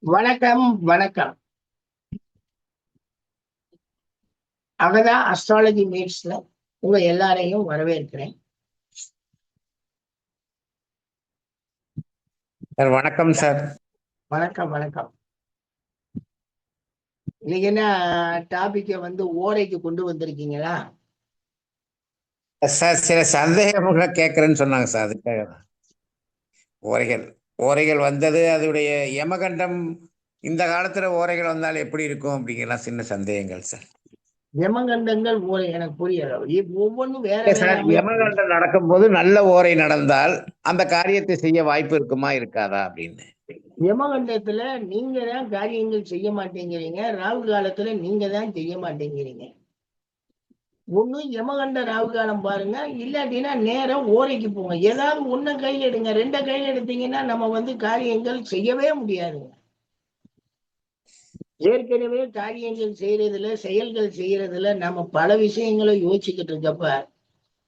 வணக்கம் வணக்கம். அவதா அஸ்ட்ராலஜி மீட்ஸ்ல உங்க எல்லாரையும் வரவேற்கிறேன். சார் வணக்கம் சார். வணக்கம் வணக்கம். இன்னைக்கு என்ன டாபிக்க ஓரைக்கு கொண்டு வந்திருக்கீங்களா? சார் சில சந்தேகங்களை கேட்கறேன்னு சொன்னாங்க சார், அதுக்காக தான். ஓரைகள் ஓரைகள் வந்தது, அதோடைய யமகண்டம் இந்த காலத்துல ஓரைகள் வந்தால் எப்படி இருக்கும் அப்படிங்கலாம் சின்ன சந்தேகங்கள் சார். யமகண்டங்கள் ஓரை எனக்கு புரியல. ஒவ்வொன்றும் வேற இல்ல வேற சார், அமைப்பு. யமகண்டம் நடக்கும்போது நல்ல ஓரை நடந்தால் அந்த காரியத்தை செய்ய வாய்ப்பு இருக்குமா இருக்காதா அப்படின்னு. யமகண்டத்துல நீங்க தான் காரியங்கள் செய்ய மாட்டேங்கிறீங்க, ராகு காலத்துல நீங்க தான் செய்ய மாட்டேங்கிறீங்க. ஒன்னும் யமகண்ட ராகு காலம் பாருங்க, இல்லாட்டினா நேரம் ஓரைக்கு போங்க. ஏதாவது ஒண்ணு கையில எடுங்க. ரெண்ட கையில எடுத்தீங்கன்னா நம்ம காரியங்கள் செய்யவே முடியாதுங்க. ஏற்கனவே காரியங்கள் செய்யறதுல செயல்கள் செய்யறதுல நம்ம பல விஷயங்களை யோசிச்சுக்கிட்டு இருக்கப்ப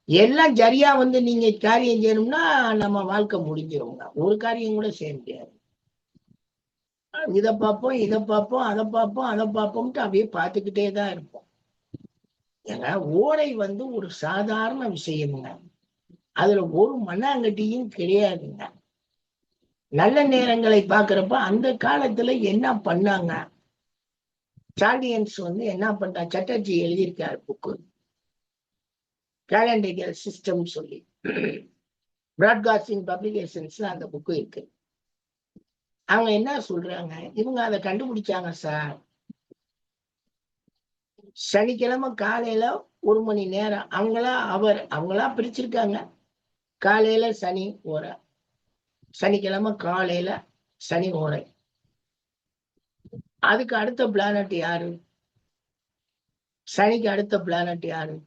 எல்லாம் சரியா நீங்க காரியம் செய்யணும்னா நம்ம வாழ்க்கை முடிஞ்சிருங்க. ஒரு காரியம் கூட செய்ய முடியாது. இதை பார்ப்போம் அதை பார்ப்போம் அதை பார்ப்போம்ட்டு அப்படியே பார்த்துக்கிட்டே தான் இருப்போம். ஏன்னா ஓரை ஒரு சாதாரண விஷயம்ங்க. அதுல ஒரு மண்ணாங்கட்டியும் கிடையாதுங்க. நல்ல நேரங்களை பாக்குறப்ப அந்த காலத்துல என்ன பண்ணாங்க, சார்டியன்ஸ் என்ன பண்றா, சட்டர்ஜி எழுதியிருக்காரு புக்கு, கேலண்டர் சிஸ்டம் சொல்லி, பிராட்காஸ்டிங் பப்ளிகேஷன்ஸ் அந்த புக்கு இருக்கு. அவங்க என்ன சொல்றாங்க, இவங்க அதை கண்டுபிடிச்சாங்க சார். சனிக்கிழமை காலையில 1 மணி நேரம் அவங்களா பிரிச்சிருக்காங்க. காலையில சனி ஓரை, சனிக்கிழமை காலையில சனி ஓரை. அதுக்கு அடுத்த பிளானட் யாரு? சனிக்கு அடுத்த பிளானட் யாரு?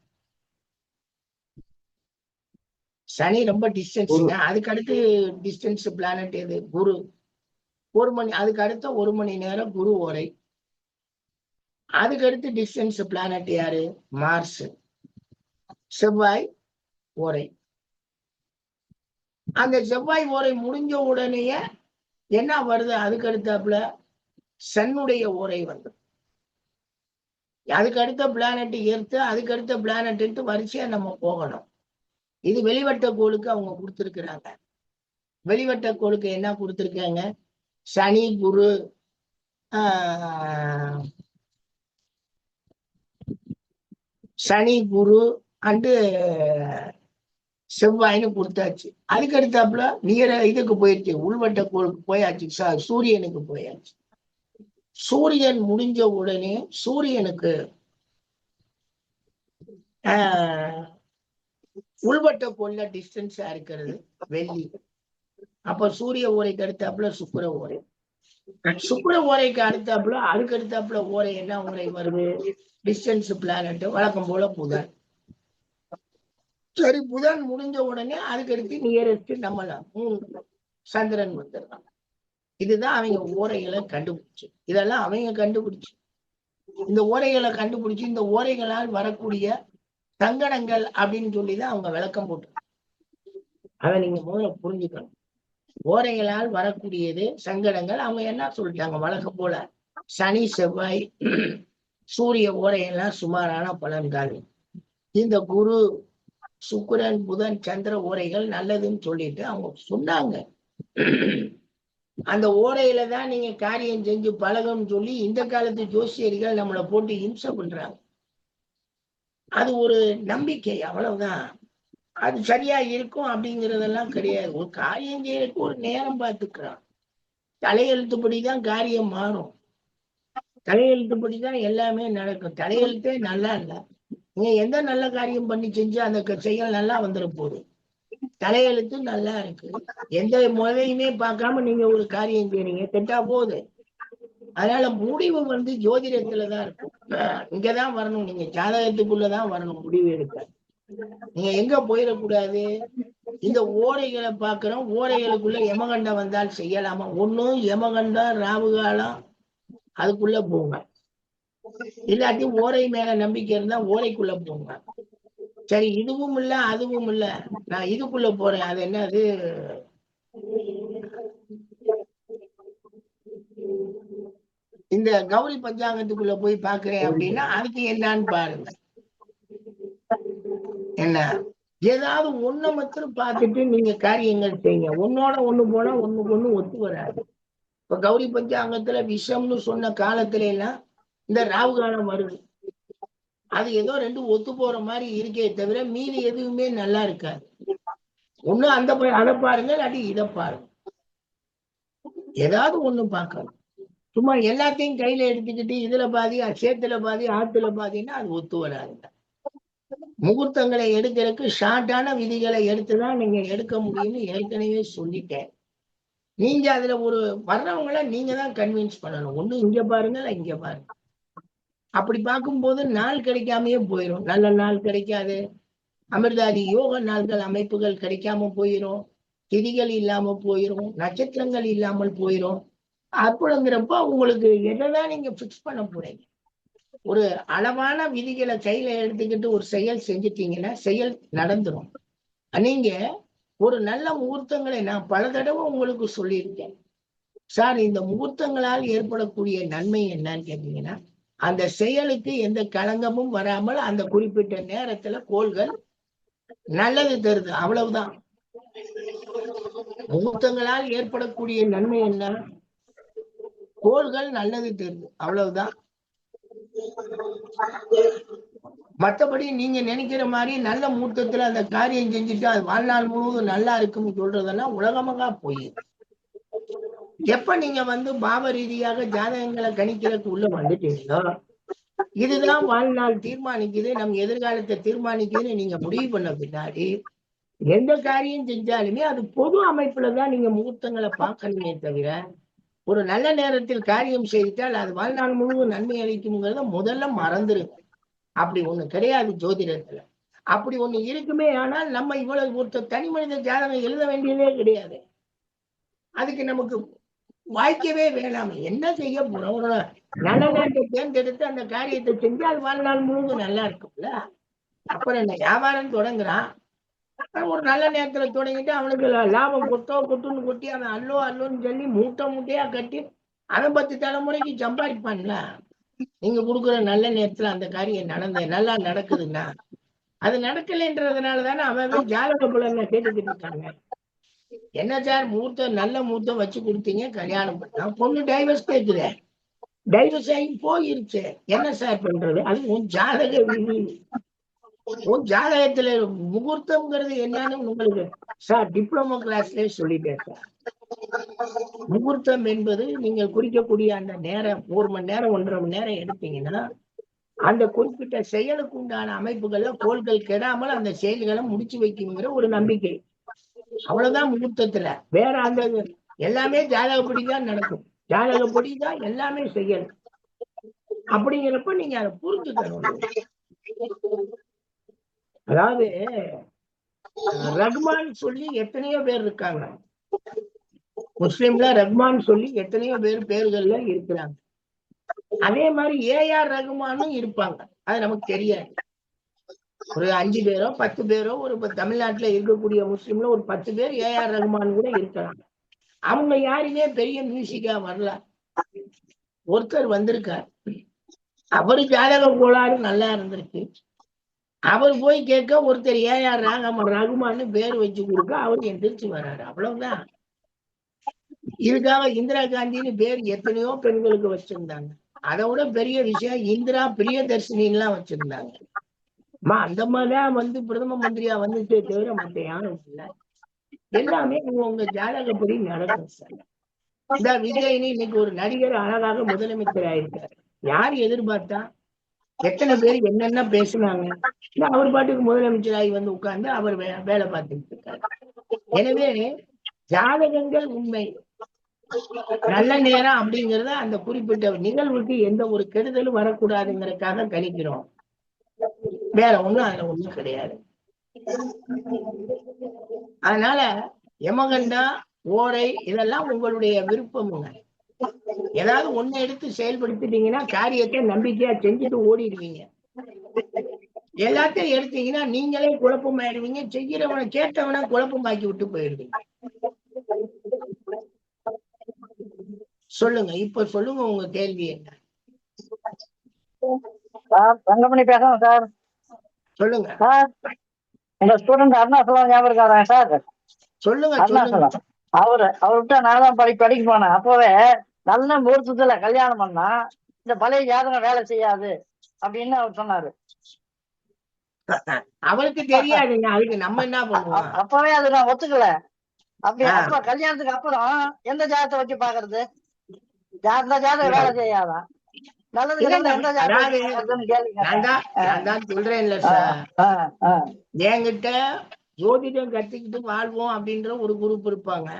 சனி ரொம்ப டிஸ்டன்ஸுங்க. அதுக்கு அடுத்து டிஸ்டன்ஸ் பிளானட் எது? குரு. 1 மணி, அதுக்கு அடுத்த 1 மணி நேரம் குரு ஓரை. அதுக்கு அடுத்து டிஸ்டன்ஸ் பிளானட் யாரு? மார்ஸ். செவ்வாய் ஓரை. அந்த செவ்வாய் ஓரை முடிஞ்ச உடனேயே என்ன வருது? அதுக்கு அடுத்தாப்புல சன்னுடைய ஓரை வந்து, அதுக்கு அடுத்த பிளானட் எர்த்து, அதுக்கு அடுத்த பிளானட் வரிசையா நம்ம போகணும். இது வெளிவட்ட கோளுக்கு அவங்க கொடுத்திருக்கிறாங்க. வெளிவட்ட கோளுக்கு என்ன கொடுத்திருக்காங்க? சனி குரு சனி குரு அண்டு செவ்வாய்னு கொடுத்தாச்சு. அதுக்கு அடுத்தாப்புல இதுக்கு போயிடுச்சு, உள்வட்ட கோளுக்கு போயாச்சு, சூரியனுக்கு போயாச்சு. சூரியன் முடிஞ்ச உடனே சூரியனுக்கு உள்வட்ட கோள்ல டிஸ்டன்ஸா இருக்கிறது வெள்ளி. அப்ப சூரிய ஓரைக்கு அடுத்தாப்புல சுக்கிர ஓரை. சுக்கிர ஓரைக்கு அடுத்தாப்புல அதுக்கு அடுத்தாப்புல ஓரை என்ன ஓரை வருது? டிஸ்டன்ஸ் பிளானட் வழக்கம் போல புதன். சரி, புதன் முடிஞ்ச உடனே அதுக்கு அடுத்து நியரஸ்ட் நம்மள சந்திரன் வந்துடுறான். இதுதான் அவங்க ஓரைகளை கண்டுபிடிச்சு. இதெல்லாம் அவங்க கண்டுபிடிச்சு. இந்த ஓரைகளை கண்டுபிடிச்சு இந்த ஓரைகளால் வரக்கூடிய சங்கடங்கள் அப்படின்னு சொல்லிதான் அவங்க விளக்கம் போட்டு. அதை நீங்க முதல்ல புரிஞ்சுக்கணும். ஓரைகளால் வரக்கூடியது சங்கடங்கள். அவங்க என்ன சொல்லிட்டாங்க, வழக்கம் போல சனி செவ்வாய் சூரிய ஓரையெல்லாம் சுமாரான பலன்கள், இந்த குரு சுக்கிரன் புதன் சந்திர ஓரைகள் நல்லதுன்னு சொல்லிட்டு அவங்க சொன்னாங்க. அந்த ஓரையில தான் நீங்க காரியம் செஞ்சு பழகம்னு சொல்லி இந்த காலத்து ஜோசியர்கள் நம்மளை போட்டு இம்சை பண்றாங்க. அது ஒரு நம்பிக்கை, அவ்வளவுதான். அது சரியா இருக்கும் அப்படிங்கிறதெல்லாம் கிடையாது. ஒரு காரியம் செய்யறதுக்கு ஒரு நேரம் பார்த்துக்கிறான். தலையெழுத்துப்படிதான் காரியம் மாறும். தலையெழுத்துப்படிதான் எல்லாமே நடக்கும். தலையெழுத்தே நல்லா இல்லை. நீங்க எந்த நல்ல காரியம் பண்ணி செஞ்சு அந்த செயல் நல்லா வந்துட போகுது. தலையெழுத்து நல்லா இருக்கு, எந்த முறையுமே பார்க்காம நீங்க ஒரு காரியம் செய்றீங்க, கெட்டா போகுது. அதனால முடிவு ஜோதிடத்துலதான் இருக்கும். இங்கதான் வரணும், நீங்க ஜாதகத்துக்குள்ளதான் வரணும் முடிவு எடுக்க. நீங்க எங்க போயிடக்கூடாது. இந்த ஓரைகளை பாக்குறோம், ஓரைகளுக்குள்ள யமகண்டம் வந்தால் செய்யலாமா? ஒண்ணும் யமகண்டம் ராவுகாலம் அதுக்குள்ள போங்க, இல்லாட்டி ஓரை மேல நம்பிக்கை இருந்தா ஓரைக்குள்ள போங்க. சரி, இதுவும் இல்ல அதுவும் இல்ல, நான் இதுக்குள்ள போறேன். அது என்னது? இந்த கௌரி பஞ்சாங்கத்துக்குள்ள போய் பாக்குறேன் அப்படின்னா அதுக்கு என்னன்னு பாருங்க. என்ன ஏதாவது ஒண்ணு மாத்திரம் பார்த்துட்டு நீங்க காரியங்கள் செய்யுங்க. ஒன்னோட ஒண்ணு போனா ஒண்ணுக்கு ஒண்ணு ஒத்து வராது. இப்ப கௌரி பஞ்சாங்கத்துல விஷம்னு சொன்ன காலத்துல எல்லாம் இந்த ராகு காலம் வருது. அது ஏதோ ரெண்டு ஒத்து போற மாதிரி இருக்கே தவிர மீதி எதுவுமே நல்லா இருக்காது. ஒண்ணு அதை பாருங்க, இல்லாட்டி இதை பாருங்க. ஏதாவது ஒண்ணு பார்க்கணும். சும்மா எல்லாத்தையும் கையில எடுத்துக்கிட்டு இதுல பாதி சேத்துல பாதி ஆத்துல பாதின்னா அது ஒத்து வராதுங்க. முகூர்த்தங்களை எடுக்கிறதுக்கு ஷார்ட்டான விதிகளை எடுத்துதான் நீங்க எடுக்க முடியும்னு ஏற்கனவே சொல்லிட்டேன். நீங்க அதுல ஒரு வர்றவங்கள நீங்க தான் கன்வின்ஸ் பண்ணணும். ஒண்ணு இங்க பாருங்க, இல்ல இங்க பாருங்க. அப்படி பார்க்கும்போது நாள் கிடைக்காமயே போயிடும். நல்ல நாள் கிடைக்காது. அமிர்தாதி யோக நாள்கள் அமைப்புகள் கிடைக்காம போயிடும். திதிகள் இல்லாம போயிடும். நட்சத்திரங்கள் இல்லாமல் போயிடும். அப்படிங்கிறப்ப உங்களுக்கு எதைதான் நீங்க பிக்ஸ் பண்ண போறீங்க? ஒரு அளவான விதிகளை கையில எடுத்துக்கிட்டு ஒரு செயல் செஞ்சிட்டீங்கன்னா செயல் நடந்துரும். நீங்க ஒரு நல்ல முகூர்த்தங்களை நான் பல தடவை உங்களுக்கு சொல்லியிருக்கேன். சார், இந்த முகூர்த்தங்களால் ஏற்படக்கூடிய நன்மை என்னன்னு கேட்டீங்கன்னா, அந்த செயலுக்கு எந்த களங்கமும் வராமல் அந்த குறிப்பிட்ட நேரத்துல கோள்கள் நல்லது தருது. அவ்வளவுதான். முகூர்த்தங்களால் ஏற்படக்கூடிய நன்மை என்ன? கோள்கள் நல்லது தருது. அவ்வளவுதான். மற்றபடி நீங்க நினைக்கிற மாதிரி நல்ல முகூர்த்தத்துல அந்த காரியம் செஞ்சுட்டு அது வாழ்நாள் முழுவதும் நல்லா இருக்குன்னு சொல்றதெல்லாம் உலகமாக போய் எப்ப நீங்க பாவ ரீதியாக ஜாதகங்களை கணிக்கிறதுக்கு உள்ள வந்துட்டீங்களோ, இதுதான் வாழ்நாள் தீர்மானிக்குது, நம்ம எதிர்காலத்தை தீர்மானிக்குதுன்னு நீங்க முடிவு பண்ண பின்னாடி எந்த காரியம் செஞ்சாலுமே அது பொது அமைப்புலதான் நீங்க முகூர்த்தங்களை பார்க்கணுமே தவிர, ஒரு நல்ல நேரத்தில் காரியம் செய்தால் அது வாழ்நாள் முழுவதும் நன்மை அளிக்கும்ங்கிறத முதல்ல மறந்துருங்க. அப்படி ஒண்ணு கிடையாது ஜோதிடத்துல. அப்படி ஒண்ணு இருக்குமே ஆனால் நம்ம இவ்வளவு ஒருத்தர் தனி மனித ஜாதகம் எழுத வேண்டியதே கிடையாது. அதுக்கு நமக்கு வாய்க்கவே வேணாம். என்ன செய்ய போறோம்? ஒரு நல்ல நேரத்தை தேர்ந்தெடுத்து அந்த காரியத்தை செஞ்சு அது வாழ்நாள் முழுவதும் நல்லா இருக்கும்ல. அப்புறம் என்ன, வியாபாரம் தொடங்குறான், ஒரு நல்ல நேரத்துல தொடங்கிட்டு அவனுக்கு லாபம் கொட்டுன்னு கொட்டி அவன் அல்லோன்னு சொல்லி மூட்டை மூட்டையா கட்டி அவன் 10 தலைமுறைக்கு சம்பாதிப்பான்ல. நீங்க கொடுக்குற நல்ல நேரத்துல அந்த காரியம் நல்லா நடக்குதுன்னா, அது நடக்கலைன்றதுனாலதானே அவன் ஜாதக புலனை கேட்டுக்கிட்டு இருக்காங்க. என்ன சார் முகூர்த்தம் நல்ல முகூர்த்தம் வச்சு கொடுத்தீங்க, கல்யாணம் பண்ணா பொண்ணு டைவர்ஸ் கேட்குது, டைவர்ஸ் ஆகி போயிருச்சு, என்ன சார் பண்றது? அது உன் ஜாதக விதி. உன் ஜாதகத்துல முகூர்த்தம்ங்கிறது என்னன்னு உங்களுக்கு சார் டிப்ளமோ கிளாஸ்லயே சொல்லிட்டேன் சார். முகூர்த்தம் என்பது நீங்கள் குறிக்கக்கூடிய அந்த நேரம் 1 மணி நேரம் 1.5 மணி நேரம் எடுத்தீங்கன்னா அந்த குறிப்பிட்ட செயலுக்கு உண்டான அமைப்புகள்ல கோள்கள் கெடாமல் அந்த செயல்களை முடிச்சு வைக்குங்கிற ஒரு நம்பிக்கை. அவ்வளவுதான் முகூர்த்தத்துல. வேற அந்த எல்லாமே ஜாதகப்படிதான் நடக்கும். ஜாதகப்படிதான் எல்லாமே செய்யணும். அப்படிங்கிறப்ப நீங்க அதை புரிஞ்சுக்கணும். அதாவது ரஹ்மான் சொல்லி எத்தனையோ பேர் இருக்காங்க. முஸ்லிம்ல ரஹ்மான் சொல்லி எத்தனையோ பேர்கள்ல இருக்கிறாங்க. அதே மாதிரி ஏஆர் ரஹ்மானும் இருப்பாங்க. அது நமக்கு தெரியாது. ஒரு 5 பேரோ 10 பேரோ ஒரு தமிழ்நாட்டுல இருக்கக்கூடிய முஸ்லிம்ல ஒரு 10 பேர் ஏஆர் ரஹ்மான் கூட இருக்கிறாங்க. அவங்க யாருமே பெரிய மியூசிக்கா வரல. ஒருத்தர் வந்திருக்கார், அவரு ஜாதக கோளாறு நல்லா இருந்திருக்கு. அவர் போய் கேட்க ஒருத்தர் ஏஆர் ரஹ்மான்னு பேர் வச்சு கொடுக்க அவர் எந்திரிச்சு வர்றாரு. அவ்வளவுதான். இதுக்காக இந்திரா காந்தின்னு பேர் எத்தனையோ பெண்களுக்கு வச்சிருந்தாங்க. அதை விட பெரிய விஷயம் இந்திரா பிரியதர்ஷினின்னு எல்லாம் வச்சிருந்தாங்க. அந்த மாதிரிதான் பிரதம மந்திரியா வந்துட்டே தவிர மத்த யாரும் இல்லை. எல்லாமே உங்க ஜாதகப்படி நடக்கும் சார். இந்த விஜய்னு இன்னைக்கு ஒரு நடிகர் அழகாக முதலமைச்சர் ஆயிருக்காரு. யார் எதிர்பார்த்தா? எத்தனை பேர் என்னென்ன பேசுனாங்க? அவர் பாட்டுக்கு முதலமைச்சர் ஆகி உட்கார்ந்து அவர் வேலை பார்த்துட்டு இருக்காரு. எனவே ஜாதகங்கள் உண்மை. நல்ல நேரம் அப்படிங்கறத அந்த குறிப்பிட்ட நிகழ்வுக்கு எந்த ஒரு கெடுதலும் வரக்கூடாதுங்கிறதுக்காக கணிக்கிறோம். வேற ஒண்ணும் அதுல ஒண்ணும் கிடையாது. அதனால யமகண்டா ஓரை இதெல்லாம் உங்களுடைய விருப்பமுங்க. ஏதாவது ஒண்ணு எடுத்து செயல்படுத்திட்டீங்கன்னா காரியத்தை நம்பிக்கையா செஞ்சுட்டு ஓடிடுவீங்க. எல்லாத்தையும் எடுத்தீங்கன்னா நீங்களே குழப்பமாயிடுவீங்க. செய்யறவனை கேட்டவனை குழப்பமாக்கி விட்டு போயிடுவீங்க. சொல்லுங்க, இப்ப சொல்லுங்க உங்க கேள்வி என்ன? சார் தங்கமணி பேசுறேன் சார். சொல்லுங்க சார் எங்க ஸ்டூடெண்ட் அருணாசலம் ஞாபகம் இருக்காரா சார்? சொல்லுங்க சொல்லுங்க. அருணாசலம் அவர்கிட்ட நான் தான் படிக்க போனேன். அப்பவே நல்ல முகூர்த்தத்துல கல்யாணம் பண்ணா இந்த பழைய ஜாதகம் வேலை செய்யாது அப்படின்னு அவர் சொன்னாரு. அவருக்கு தெரியாதுங்க, அதுக்கு நம்ம என்ன பண்ணுவோம்? அப்பவே அது நான் ஒத்துக்கல. அப்படி ஆ, அப்ப கல்யாணத்துக்கு அப்புறம் எந்த ஜாதகத்தை வச்சு பாக்குறது? ஜாதகம் வேலை செய்யாதான். நல்லது இல்ல கெட்டது எந்த ஜாதகம் அதாவது வச்சு பாக்குறதுன்னு கேள்வி நான் கேட்டேன். தான் சொல்றேன்ல ஆ, சார், ஆ, ஆ, என்கிட்ட ஜோதிடம் கத்துக்கிட்டு வாழ்வோம் அப்படின்ற ஒரு குரூப் இருப்பாங்க,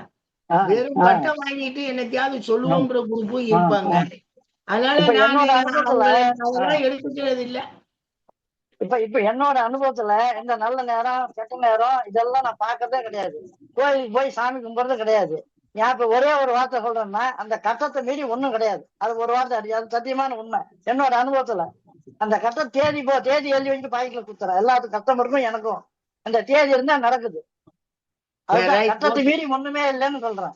ஆ, வெறும் ஆ, பட்டம் வாங்கிட்டு என்னத்தையாவது ஆ, சொல்லுவோன்ற குரூப்பும் ஆ, இருப்பாங்க. ஆ. அதனால இப்ப நான் என்னோட அனுபவத்துல அவங்களை ஆ, அதெல்லாம் எடுத்துக்கிறது இல்ல. இப்ப என்னோட அனுபவத்துல இந்த நல்ல நேரம் கெட்ட நேரம் இதெல்லாம் நான் பாக்குறதே கிடையாது. கோயிலுக்கு போய் சாமி கும்பிடுறது கிடையாது. நான் இப்ப ஒரே ஒரு வார்த்தை சொல்றேன்னா அந்த கட்டத்தை மீறி ஒண்ணும் கிடையாது. அது ஒரு வார்த்தை அது சத்தியமான உண்மை. என்னோட அனுபவத்துல அந்த கட்ட தேதி எழுதி வச்சுட்டு பாக்கெட்ல குத்துறேன். எல்லாத்துக்கும் கஸ்டமருக்கும் எனக்கும் அந்த தேதி இருந்தா நடக்குது. அதுதான் ரைட், கட்டத்தை ஓகே மீறி ஒண்ணுமே இல்லைன்னு சொல்றேன்.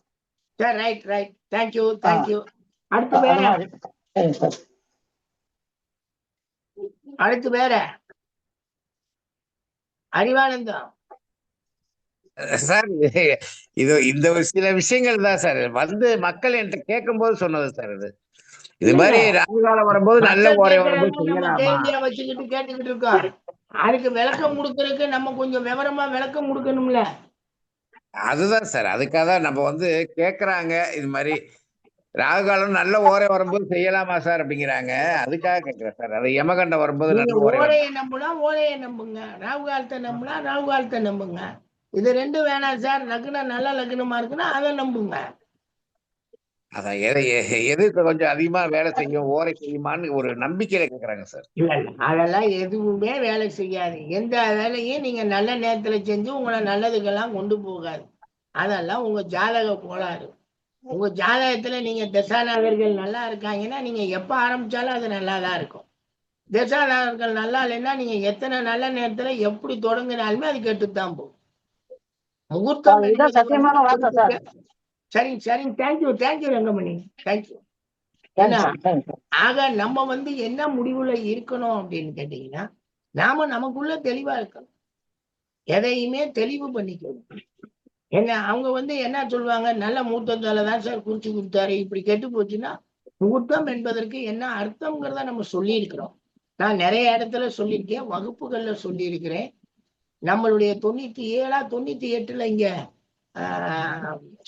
சார், ரைட் ரைட், தேங்க்யூ ஆ, தேங்க்யூ. அடுத்து வேற, அது மாதிரி சரிங்க சார். அடுத்து வேற அறிவானந்தம். சார் இது இந்த ஒரு சில விஷயங்கள் தான் சார் வந்து மக்கள் என்கிட்ட கேட்கும் போது சொன்னது சார். இது இல்ல, மாதிரி ராகு காலம் வரும்போது நல்ல மக்கள் ஓரை வரும்போது கேட்கறத நம்ம செய்யலாமா? கேள்வியா வச்சுக்கிட்டு கேட்டுக்கிட்டு இருக்கோம். அதுக்கு விளக்கம் கொடுக்கறதுக்கு நம்ம கொஞ்சம் விவரமா விளக்கம் கொடுக்கணும்ல. அதுதான் சார், அதுக்காக தான் நம்ம வந்து கேக்குறாங்க. இது மாதிரி ராகு காலம் நல்ல ஓரை வரும்போது செய்யலாமா சார் அப்படிங்கிறாங்க. அதுக்காக கேட்கிறேன் சார். அது யமகண்டம் வரும்போது நீங்க நல்ல ஓரை வரும். ஓலையை நம்புனா ஓலையை நம்புங்க, ராகு காலத்தை நம்புனா ராகு காலத்தை நம்புங்க. இது ரெண்டும் வேணாம் சார், லக்னம் நல்ல லக்னமா இருக்குன்னா அதை நம்புங்க. அதான் எது கொஞ்சம் அதிகமா வேலை செய்யும், ஓரை செய்யுமான்னு ஒரு நம்பிக்கையில கேக்குறாங்க சார். இல்ல இல்ல, அதெல்லாம் எதுவுமே வேலை செய்யாது. எந்த வேலையும் நீங்க நல்ல நேரத்துல செஞ்சு உங்களை நல்லதுக்கெல்லாம் கொண்டு போகாது. அதெல்லாம் உங்க ஜாதக கோளாறு. உங்க ஜாதகத்துல நீங்க தசாநாதர்கள் நல்லா இருக்காங்கன்னா நீங்க எப்ப ஆரம்பிச்சாலும் அது நல்லா தான் இருக்கும். தசாநாதர்கள் நல்லா இல்லைன்னா நீங்க எத்தனை நல்ல நேரத்துல எப்படி தொடங்கினாலுமே அது கெட்டுத்தான் போகும். முகூர்த்தம் இதுதான் என்பது வந்து சத்தியமான வார்த்தை சார். சரிங்க சரிங்க, தேங்க்யூ ரங்கமணி, தேங்க்யூ. தேங்க்ஸ் ஏன்னா சார், தேங்க்ஸ் சார். ஆக நம்ம வந்து என்ன முடிவுல இருக்கணும் அப்படின்னு கேட்டீங்கன்னா, நாம நமக்குள்ள தெளிவா இருக்கணும், எதையுமே தெளிவு பண்ணிக்கணும். என்ன அவங்க வந்து என்ன சொல்லுவாங்க, நல்ல முகூர்த்தத்தால தான் சார் குறிச்சு கொடுத்தாரு, இப்படி கெட்டு போச்சுன்னா முகூர்த்தம் என்பதற்கு என்ன அர்த்தம்ங்கிறத நம்ம சொல்லி இருக்கிறோம். நான் நிறைய இடத்துல சொல்லியிருக்கேன், வகுப்புகள்ல சொல்லி இருக்கிறேன். நம்மளுடைய 97 98 இங்க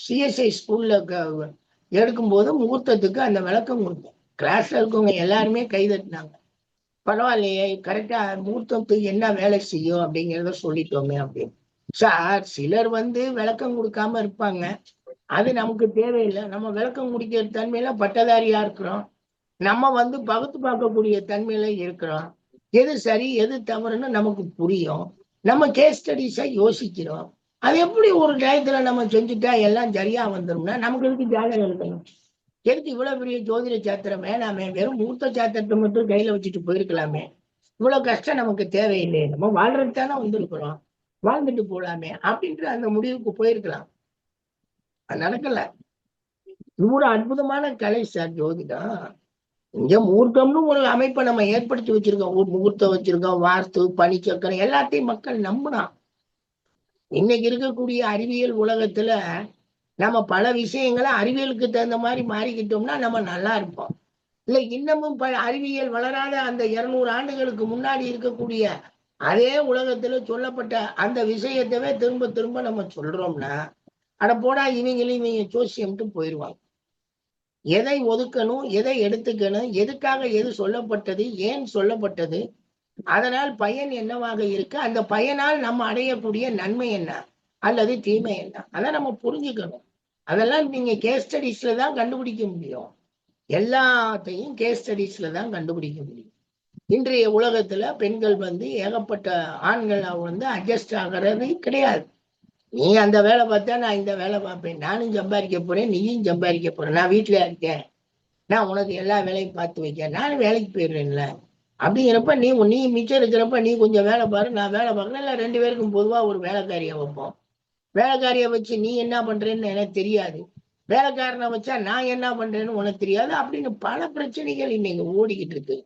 சிஎஸ்ஐ ஸ்கூல்ல எடுக்கும்போது முகூர்த்தத்துக்கு அந்த விளக்கம் கொடுத்தோம். கிளாஸ்ல இருக்கவங்க எல்லாருமே கைதட்டினாங்க, பரவாயில்லையே கரெக்டா முகூர்த்தத்துக்கு என்ன வேலை செய்யும் அப்படிங்கிறத சொல்லிட்டோமே அப்படின்னு. சார், சிலர் வந்து விளக்கம் கொடுக்காம இருப்பாங்க, அது நமக்கு தேவையில்லை. நம்ம விளக்கம் குடிக்கிற தன்மையில பட்டதாரியா இருக்கிறோம், நம்ம வந்து பகுத்து பார்க்கக்கூடிய தன்மையில இருக்கிறோம். எது சரி எது தவறுன்னு நமக்கு புரியும். நம்ம கேஸ் ஸ்டடிஸா யோசிக்கிறோம். அது எப்படி ஒரு டயத்துல நம்ம செஞ்சுட்டா எல்லாம் சரியா வந்துரும்னா நமக்கு எதுக்கு ஜாதகம் இருக்கணும்? எதுக்கு இவ்வளவு பெரிய ஜோதிட சாத்திரம் வேணாமே, வெறும் மூர்த்த சாத்திரத்தை மட்டும் கையில வச்சுட்டு போயிருக்கலாமே. இவ்வளவு கஷ்டம் நமக்கு தேவையில்லையே, நம்ம வாழ்றதுக்கு தானே வந்திருக்கிறோம், வாழ்ந்துட்டு போலாமே அப்படின்ற அந்த முடிவுக்கு போயிருக்கலாம். அது நடக்கல. இவ்வளவு அற்புதமான கலை சார் ஜோதிடம். இங்க முகூர்த்தம்னு ஒரு அமைப்பை நம்ம ஏற்படுத்தி வச்சிருக்கோம், ஒரு முகூர்த்தம் வச்சிருக்கோம், வாஸ்து பனிச்சக்கரம் எல்லாத்தையும் மக்கள் நம்பினா. இன்னைக்கு இருக்கக்கூடிய அறிவியல் உலகத்துல நம்ம பல விஷயங்களை அறிவியலுக்கு தகுந்த மாதிரி மாறிக்கிட்டோம்னா நம்ம நல்லா இருப்போம். இல்ல இன்னமும் அறிவியல் வளராத அந்த 200 ஆண்டுகளுக்கு முன்னாடி இருக்கக்கூடிய அதே உலகத்துல சொல்லப்பட்ட அந்த விஷயத்தவே திரும்ப திரும்ப நம்ம சொல்றோம்னா, அட போடா இவங்க ஜோசியம்ட்டு போயிடுவாங்க. எதை ஒதுக்கணும், எதை எடுத்துக்கணும், எதுக்காக எது சொல்லப்பட்டது, ஏன் சொல்லப்பட்டது, அதனால் பயன் என்னவாக இருக்கு, அந்த பயனால் நம்ம அடையக்கூடிய நன்மை என்ன அல்லது தீமை என்ன, அதை நம்ம புரிஞ்சுக்கணும். அதெல்லாம் நீங்க கேஸ் ஸ்டடிஸ்ல தான் கண்டுபிடிக்க முடியும். எல்லாத்தையும் கேஸ் ஸ்டடிஸ்ல தான் கண்டுபிடிக்க முடியும். இன்றைய உலகத்துல பெண்கள் வந்து ஏகப்பட்ட ஆண்கள் வந்து அட்ஜஸ்ட் ஆகிறது கிடையாது. நீ அந்த வேலை பார்த்தா நான் இந்த வேலை பார்ப்பேன், நானும் சம்பாதிக்க போறேன் நீயும் சம்பாதிக்க போறேன், நான் வீட்டுல இருக்கேன், நான் உனக்கு எல்லா வேலையும் பார்த்து வைக்க, நானும் வேலைக்கு போயிடுறேன்ல அப்படிங்கிறப்ப நீ மிச்சம் இருக்கிறப்ப நீ கொஞ்சம் வேலை பாரு, நான் வேலை பார்க்கறேன், இல்லை 2 பேருக்கும் பொதுவா ஒரு வேலைக்காரியை வைப்போம். வேலைக்காரியை வச்சு நீ என்ன பண்றேன்னு எனக்கு தெரியாது, வேலைக்காரனை வச்சா நான் என்ன பண்றேன்னு உனக்கு தெரியாது அப்படின்னு பல பிரச்சனைகள் இன்னைக்கு ஓடிக்கிட்டு இருக்கு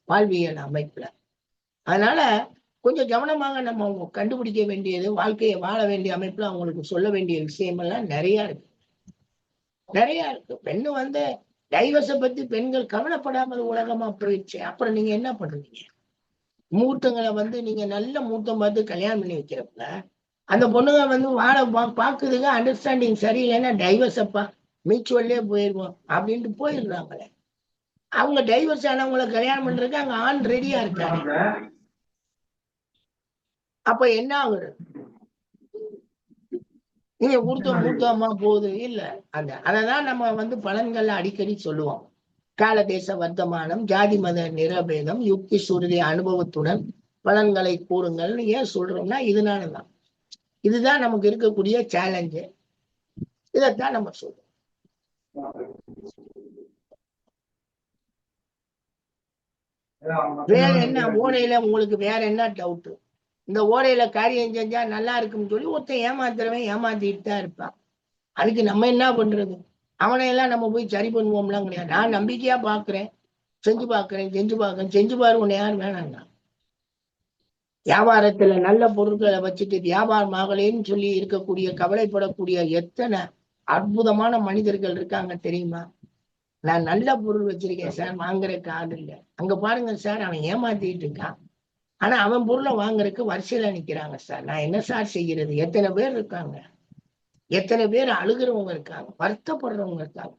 வாழ்வியல் அமைப்புல. அதனால கொஞ்சம் கவனமாக நம்ம கண்டுபிடிக்க வேண்டியது, வாழ்க்கையை வாழ வேண்டிய அமைப்புல அவங்களுக்கு சொல்ல வேண்டிய விஷயமெல்லாம் நிறைய இருக்கு. நிறைய இருக்கு. பெண்ணு வந்து டைவர்ஸை பத்தி பெண்கள் கவலைப்படாமல் உலகமா போயிடுச்சு. அப்புறம் நீங்க என்ன பண்றீங்க? மூர்த்தங்களை வந்து நீங்க நல்ல மூர்த்தம் பார்த்து கல்யாணம் பண்ணி வைக்கிறப்ப அந்த பொண்ணுங்க வந்து வாழ பாக்குதுங்க, அண்டர்ஸ்டாண்டிங் சரியில்லைன்னா டைவர்ஸ் அப்பா மியூச்சுவல்லே போயிருவோம் அப்படின்ட்டு போயிடுறாங்களே. அவங்க டைவர்ஸ் ஆனவங்களை கல்யாணம் பண்றதுக்கு அங்க ஆண் ரெடியா இருக்காங்க. அப்ப என்ன ஆகுது? நீங்க மூத்தமா போகுது இல்ல. அததான் நம்ம வந்து பலன்கள்ல அடிக்கடி சொல்லுவோம். கால தேச வர்த்தமானம், ஜாதி மத நிரபேதம், யுக்தி சுருதி அனுபவத்துடன் பலன்களை கூறுங்கள். ஏன் சொல்றோம்னா இதனாலதான். இதுதான் நமக்கு இருக்கக்கூடிய சேலஞ்சு. இதைத்தான் நம்ம சொல்றோம். வேற என்ன ஓடையில உங்களுக்கு வேற என்ன டவுட்? இந்த ஓடையில காரியம் செஞ்சா நல்லா இருக்குன்னு சொல்லி ஒருத்தன் ஏமாத்துறவன் ஏமாத்திட்டு தான் இருப்பான். அதுக்கு நம்ம என்ன பண்றது? அவனையெல்லாம் நம்ம போய் சரி பண்ணுவோம்லாம் கிடையாது. நான் நம்பிக்கையா பாக்குறேன், செஞ்சு பார்க்கிறேன், செஞ்சு பாரு, உன்னை யாரும் வேணாங்க. வியாபாரத்துல நல்ல பொருட்களை வச்சுட்டு வியாபாரம் ஆகலேன்னு சொல்லி இருக்கக்கூடிய கவலைப்படக்கூடிய எத்தனை அற்புதமான மனிதர்கள் இருக்காங்க தெரியுமா? நான் நல்ல பொருள் வச்சிருக்கேன் சார், வாங்குறதுக்கு ஆள் இல்லை. அங்க பாருங்க சார், அவன் ஏமாத்திட்டு இருக்கான். ஆனா அவன் பொருளை வாங்குறதுக்கு வரிசையில நிக்கிறாங்க சார். நான் என்ன சார் செய்யறது? எத்தனை பேர் இருக்காங்க, எத்தனை பேர் அழுகிறவங்க இருக்காங்க, வருத்தப்படுறவங்க இருக்காங்க.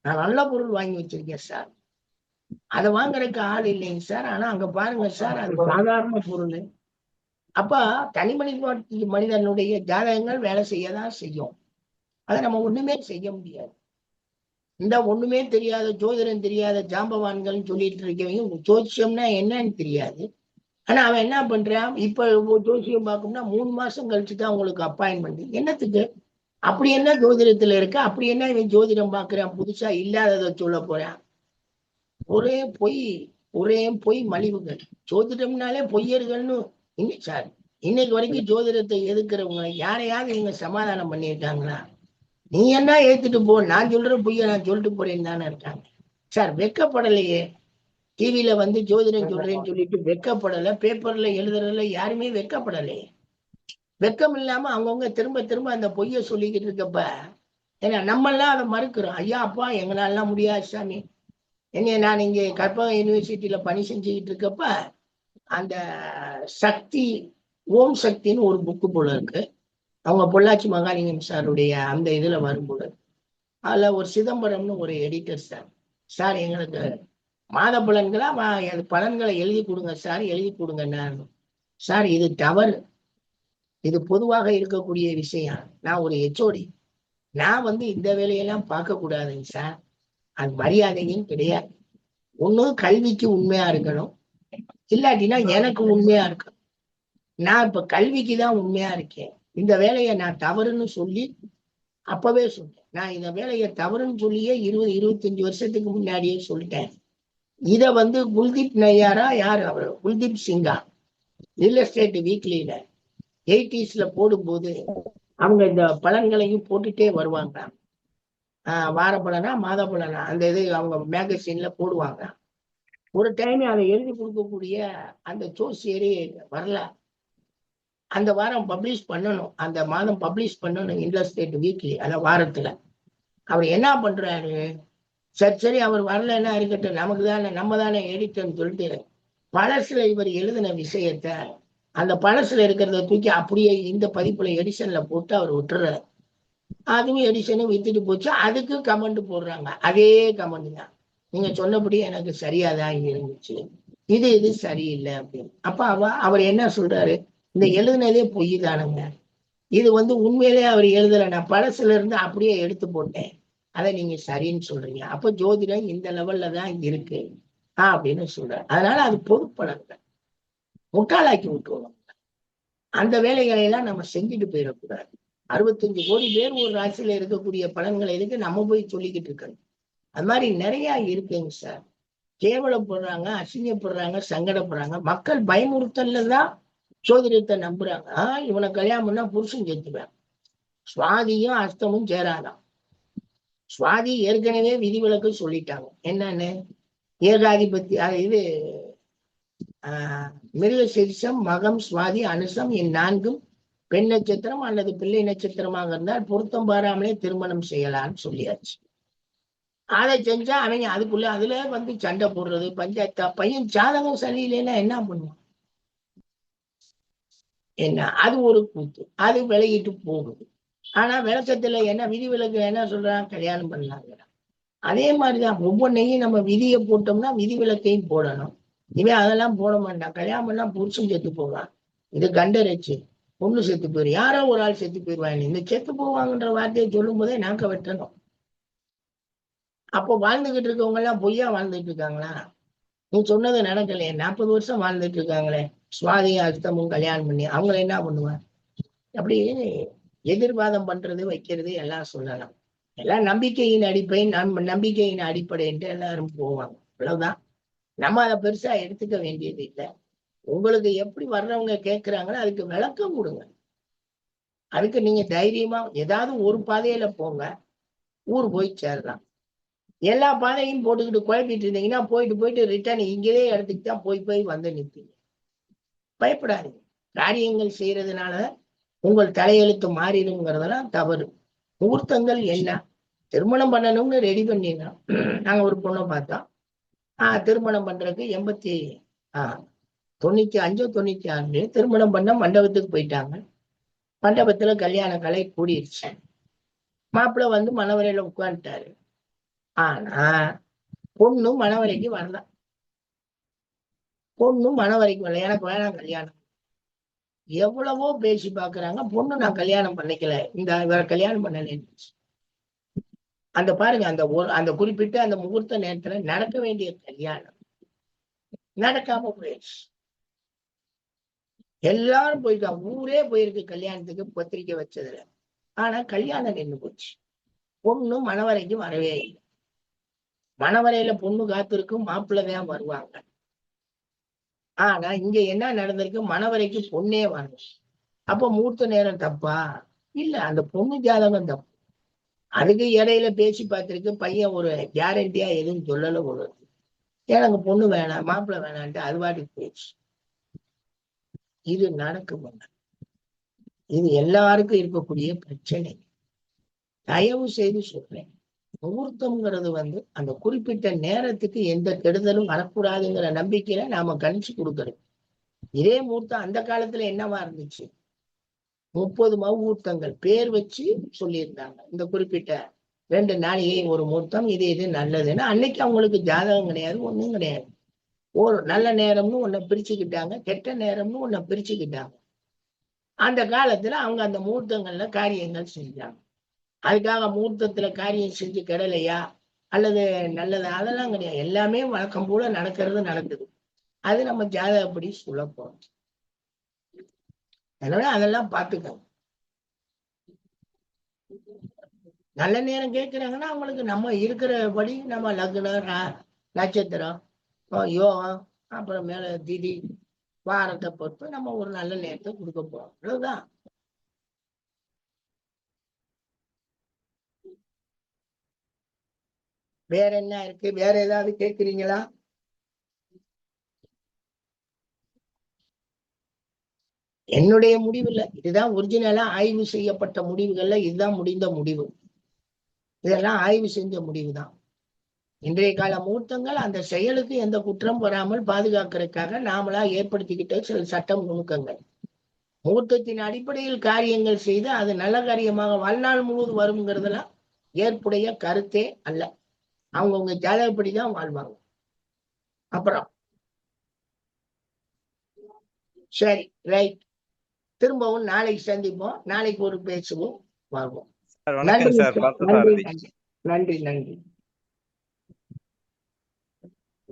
நான் நல்ல பொருள் வாங்கி வச்சிருக்கேன் சார், அதை வாங்குறதுக்கு ஆள் இல்லைங்க சார். ஆனா அங்க பாருங்க சார், அது சாதாரண பொருள். அப்ப தனி மனிதனுடைய ஜாதகங்கள் வேலை செய்யதான் செய்யும். அதை நம்ம ஒண்ணுமே செய்ய முடியாது. இந்த ஒண்ணுமே தெரியாத ஜோதிடம் தெரியாத ஜாம்பவான்கள் சொல்லிட்டு இருக்கவங்க ஜோசியம்னா என்னன்னு தெரியாது. ஆனா அவன் என்ன பண்றான்? இப்ப ஜோசியம் பார்க்கணும்னா 3 மாசம் கழிச்சுதான் உங்களுக்கு அப்பாயின்மெண்ட். என்னத்துக்கு? அப்படி என்ன ஜோதிடத்துல இருக்கு? அப்படி என்ன இவன் ஜோதிடம் பாக்குறான்? புதுசா இல்லாததை சொல்ல போறான். ஒரே பொய், ஒரே பொய் மலிவுகள். ஜோதிடம்னாலே பொய்யர்கள்னு சார் இன்னைக்கு வரைக்கும் ஜோதிடத்தை எதிர்க்கிறவங்க யாரையாவது இவங்க சமாதானம் பண்ணியிருக்காங்களா? நீ என்ன ஏத்துட்டு போ, நான் சொல்ற பொய்ய நான் சொல்லிட்டு போறேன்னு தானே இருக்காங்க சார். வெக்கப்படலையே. டிவியில வந்து ஜோதிடம் சொல்றேன்னு சொல்லிட்டு வெக்கப்படலை. பேப்பர்ல எழுதுறதுல யாருமே வெக்கப்படலையே. வெக்கம் இல்லாம அவங்கவுங்க திரும்ப திரும்ப அந்த பொய்ய சொல்லிக்கிட்டு இருக்கப்ப ஏன்னா நம்ம எல்லாம் அதை மறுக்கிறோம். ஐயா அப்பா எங்களாலாம் முடியாது சாமி. என்ன நான் இங்க கற்பக யூனிவர்சிட்டியில பணி செஞ்சுக்கிட்டு இருக்கப்ப அந்த சக்தி, ஓம் சக்தின்னு ஒரு புக்கு போல இருக்கு. அவங்க பொள்ளாச்சி மகாலிங்கம் சாருடைய அந்த இதுல வரும்போது அதுல ஒரு சிதம்பரம்னு ஒரு எடிட்டர் சார், சார் எங்களுக்கு மாத பலன்களா பலன்களை எழுதி கொடுங்க சார், எழுதி கொடுங்க சார். இது தவறு, இது பொதுவாக இருக்கக்கூடிய விஷயம். நான் ஒரு ஹெச்ஓடி, நான் வந்து இந்த வேலையெல்லாம் பார்க்க கூடாதுங்க சார். அது மரியாதையும் கிடையாது. ஒண்ணு கல்விக்கு உண்மையா இருக்கணும், இல்லாட்டினா எனக்கு உண்மையா இருக்கணும். நான் இப்ப கல்விக்கு தான் உண்மையா இருக்கேன். இந்த வேலையை நான் தவறுன்னு சொல்லி அப்பவே சொன்னேன். நான் இந்த வேலையை தவறுன்னு சொல்லியே 20-25 வருஷத்துக்கு முன்னாடியே சொல்லிட்டேன். இத வந்து குல்தீப் நையாரா யார் அவர், குல்தீப் சிங்கா ரியல் எஸ்டேட் வீக்லியில 80s போடும்போது அவங்க இந்த பலன்களையும் போட்டுட்டே வருவாங்க. வார பலனா மாத பலனா அந்த இது அவங்க மேகசின்ல போடுவாங்க. ஒரு டைம் அதை எழுதி கொடுக்கக்கூடிய அந்த ஜோசியரே வரல. அந்த வாரம் பப்ளிஷ் பண்ணணும், அந்த மாதம் பப்ளிஷ் பண்ணணும் ரியல் எஸ்டேட் வீக்லி. அந்த வாரத்துல அவர் என்ன பண்றாரு? சரி அவர் வரலன்னா இருக்கட்டும், நமக்கு தானே, நம்ம தானே எடிட்டர்னு சொல்லிட்டு பழசுல இவர் எழுதின விஷயத்த அந்த பழசுல இருக்கிறத தூக்கி அப்படியே இந்த பதிப்புல எடிஷன்ல போட்டு அவர் விட்டுறாரு. அதுவும் எடிஷனும் வித்துட்டு போச்சு. அதுக்கு கமெண்ட் போடுறாங்க, அதே கமெண்ட் தான், நீங்க சொன்னபடி எனக்கு சரியாதான் இருந்துச்சு, இது சரியில்லை அப்படின்னு. அப்ப அவர் என்ன சொல்றாரு? இந்த எழுதுனதே பொய் தானுங்க, இது வந்து உண்மையிலே அவர் எழுதல, நான் பழசுல இருந்து அப்படியே எடுத்து போட்டேன், அதை நீங்க சரின்னு சொல்றீங்க. அப்ப ஜோதிடம் இந்த லெவல்ல தான் இருக்கு அப்படின்னு சொல்றாரு. அதனால அது பொதுப்பலன்கள், முட்டாளாக்கி விட்டுருவோம். அந்த வேலைகளை எல்லாம் நம்ம செஞ்சுட்டு போயிடக்கூடாது. 65 கோடி பேர் ஒரு ராசியில இருக்கக்கூடிய பலன்களை எதுக்கு நம்ம போய் சொல்லிக்கிட்டு இருக்கணும்? அது மாதிரி நிறைய இருக்குங்க சார். கேவலப்படுறாங்க, அசிங்கப்படுறாங்க, சங்கடப்படுறாங்க. மக்கள் பயமுறுத்தல்ல தான் ஜோதிடத்தை நம்புறாங்க. இவனை கல்யாணம் பண்ணா புருஷன் செத்துவேன், சுவாதியும் அஸ்தமும் சேராதான், சுவாதி ஏற்கனவே விதிவிலக்கு சொல்லிட்டாங்க. என்னன்னு, ஏகாதிபத்தி இது மிருக சிரிசம், மகம், சுவாதி, அனுசம் இந்நான்கும் பெண் நட்சத்திரம் அல்லது பிள்ளை நட்சத்திரமாக இருந்தால் பொருத்தம் பாராமலே திருமணம் செய்யலாம்னு சொல்லியாச்சு. அதை செஞ்சா அவங்க அதுக்குள்ள அதுல வந்து சண்டை போடுறது பஞ்சாயத்தா. பையன் ஜாதகம் சரியில்லைன்னா என்ன பண்ணுவான்? என்ன அது ஒரு கூத்து, அது விலகிட்டு போகுது. ஆனா விளக்கத்துல என்ன விதிவிலக்கு என்ன சொல்றான்? கல்யாணம் பண்ணாங்க. அதே மாதிரிதான் ஒவ்வொன்னையும் நம்ம விதியை போட்டோம்னா விதிவிலக்கையும் போடணும். இவன் அதெல்லாம் போட மாட்டான். கல்யாணம் பண்ணா புருஷன் செத்து போவான், இது கண்டரைச்சு பொண்ணு செத்து போயிரு, யாரோ ஒரு ஆள் செத்து போயிடுவாங்க. இந்த செத்து போவாங்கன்ற வார்த்தையை சொல்லும் போதே நாக்க வெட்டணும். அப்போ வாழ்ந்துகிட்டு இருக்கவங்க எல்லாம் பொய்யா வாழ்ந்துட்டு இருக்காங்களா? நீ சொன்னது நடக்கலையே. 40 வருஷம் வாழ்ந்துட்டு இருக்காங்களே சுவாதி அர்த்தமும் கல்யாணம் பண்ணி, அவங்கள என்ன பண்ணுவாங்க? அப்படி எதிர்வாதம் பண்றது வைக்கிறது எல்லாம் சொல்லலாம். எல்லாம் நம்பிக்கையின் நம்பிக்கையின் அடிப்படை என்று எல்லாரும் போவாங்க. அவ்வளவுதான். நம்ம அதை பெருசா எடுத்துக்க வேண்டியது இல்லை. உங்களுக்கு எப்படி வர்றவங்க கேட்கிறாங்களோ அதுக்கு விளக்கம் கொடுங்க. அதுக்கு நீங்க தைரியமா ஏதாவது ஒரு பாதையில போங்க, ஊர் போய் சேரலாம். எல்லா பாதையும் போட்டுக்கிட்டு குழப்பிட்டு இருந்தீங்கன்னா போயிட்டு போயிட்டு ரிட்டர்ன் இங்கேயே இடத்துக்கு தான் போய் போய் வந்து நிற்பீங்க. பயப்படாதீங்க. காரியங்கள் செய்யறதுனால உங்கள் தலையெழுத்து மாறிடுங்கிறதெல்லாம் தவறு. முகூர்த்தங்கள் என்ன, திருமணம் பண்ணணும்னு ரெடி பண்ணிடலாம். நாங்க ஒரு பொண்ணை பார்த்தோம். திருமணம் பண்றதுக்கு 95 96 திருமணம் பண்ண மண்டபத்துக்கு போயிட்டாங்க. மண்டபத்துல கல்யாண கலை கூடிருச்சு. மாப்பிள்ளை வந்து மணவரையில உட்காந்துட்டாரு. ஆனா பொண்ணும் மணவரைக்கு வரல. பொண்ணும் மணவரைக்கு வரல. எனக்கு வேணாம் கல்யாணம். எவ்வளவோ பேசி பாக்குறாங்க. பொண்ணு நான் கல்யாணம் பண்ணிக்கல, இந்த வேற கல்யாணம் பண்ணல. அந்த பாருங்க, அந்த குறிப்பிட்ட அந்த முகூர்த்த நேரத்துல நடக்க வேண்டிய கல்யாணம் நடக்காம போயிடுச்சு. எல்லாரும் போயிருக்காங்க, ஊரே போயிருக்கு கல்யாணத்துக்கு பத்திரிக்கை வச்சதுல. ஆனா கல்யாணம் நின்று போச்சு. பொண்ணு மணவரைக்கு வரவே இல்லை. மணவரையில பொண்ணு காத்திருக்கும், மாப்பிள்ளதான் வருவாங்க. ஆனா இங்க என்ன நடந்திருக்கு? மணவரைக்கு பொண்ணே வரணும். அப்ப முகூர்த்த நேரம் தப்பா? இல்ல, அந்த பொண்ணு ஜாதகம் தப்பு. அதுக்கு இடையில பேசி பார்த்திருக்கு. பையன் ஒரு கேரண்டியா எதுவும் சொல்லல போல. எனக்கு பொண்ணு வேணாம் மாப்பிள்ளை வேணான்ட்டு அது வாட்டுக்கு போயிடுச்சு. இது நடக்கும். இது எல்லாருக்கும் இருக்கக்கூடிய பிரச்சனை. தயவு செய்து சொல்றேன், முகூர்த்தம்ங்கிறது அந்த குறிப்பிட்ட நேரத்துக்கு எந்த கெடுதலும் வரக்கூடாதுங்கிற நம்பிக்கையில நாம கணிச்சு கொடுக்கறது. இதே முகூர்த்தம் அந்த காலத்துல என்னவா இருந்துச்சு? 30 முகூர்த்தங்கள் பேர் வச்சு சொல்லியிருந்தாங்க. இந்த குறிப்பிட்ட 2 நாளிகை ஒரு முகூர்த்தம், இது நல்லதுன்னா அன்னைக்கு அவங்களுக்கு ஜாதகம் கிடையாது, ஒண்ணும் கிடையாது. ஒரு நல்ல நேரம்னு ஒன்ன பிரிச்சுக்கிட்டாங்க, கெட்ட நேரம்னு ஒன்ன பிரிச்சுக்கிட்டாங்க. அந்த காலத்துல அவங்க அந்த முகூர்த்தங்கள்ல காரியங்கள் செஞ்சாங்க. அதுக்காக முகூர்த்தத்துல காரியம் செஞ்சு கெடலையா அல்லது நல்லது அதெல்லாம் கிடையாது. எல்லாமே வழக்கம் போல நடக்குது. அது நம்ம ஜாதகப்படி சொல்ல போறோம். அதனால அதெல்லாம் பார்த்துக்கோங்க. நல்ல நேரம் கேட்கிறாங்கன்னா அவங்களுக்கு நம்ம இருக்கிறபடி நம்ம லக்னம், நட்சத்திரம், யோகம், அப்புறம் மேல திதி, வாரத்தை பொறுத்து நம்ம ஒரு நல்ல நேரத்தை கொடுக்க போறோம். அவ்வளவுதான். வேற என்ன இருக்கு? வேற ஏதாவது கேட்குறீங்களா? என்னுடைய முடிவுல இதுதான் ஒரிஜினலா ஆய்வு செய்யப்பட்ட முடிவுகள்ல இதுதான் முடிந்த முடிவு. இதெல்லாம் ஆய்வு செஞ்ச முடிவுதான். இன்றைய கால முகூர்த்தங்கள் அந்த செயலுக்கு எந்த குற்றம் வராமல் பாதுகாக்கிறதுக்காக நாமளா ஏற்படுத்திக்கிட்ட சில சட்டம் நுணுக்கங்கள். முகூர்த்தத்தின் அடிப்படையில் காரியங்கள் செய்து அது நல்ல காரியமாக வாழ்நாள் முழுவதும் வருங்கிறதுலாம் ஏற்புடைய கருத்தே அல்ல. அவங்கவுங்க ஜாதகப்படிதான் வாழ்வாங்க. அப்புறம் சரி, ரைட். திரும்பவும் நாளைக்கு சந்திப்போம். நாளைக்கு ஒரு பேசுவோம், வாழ்வோம். நன்றி, நன்றி, நன்றி.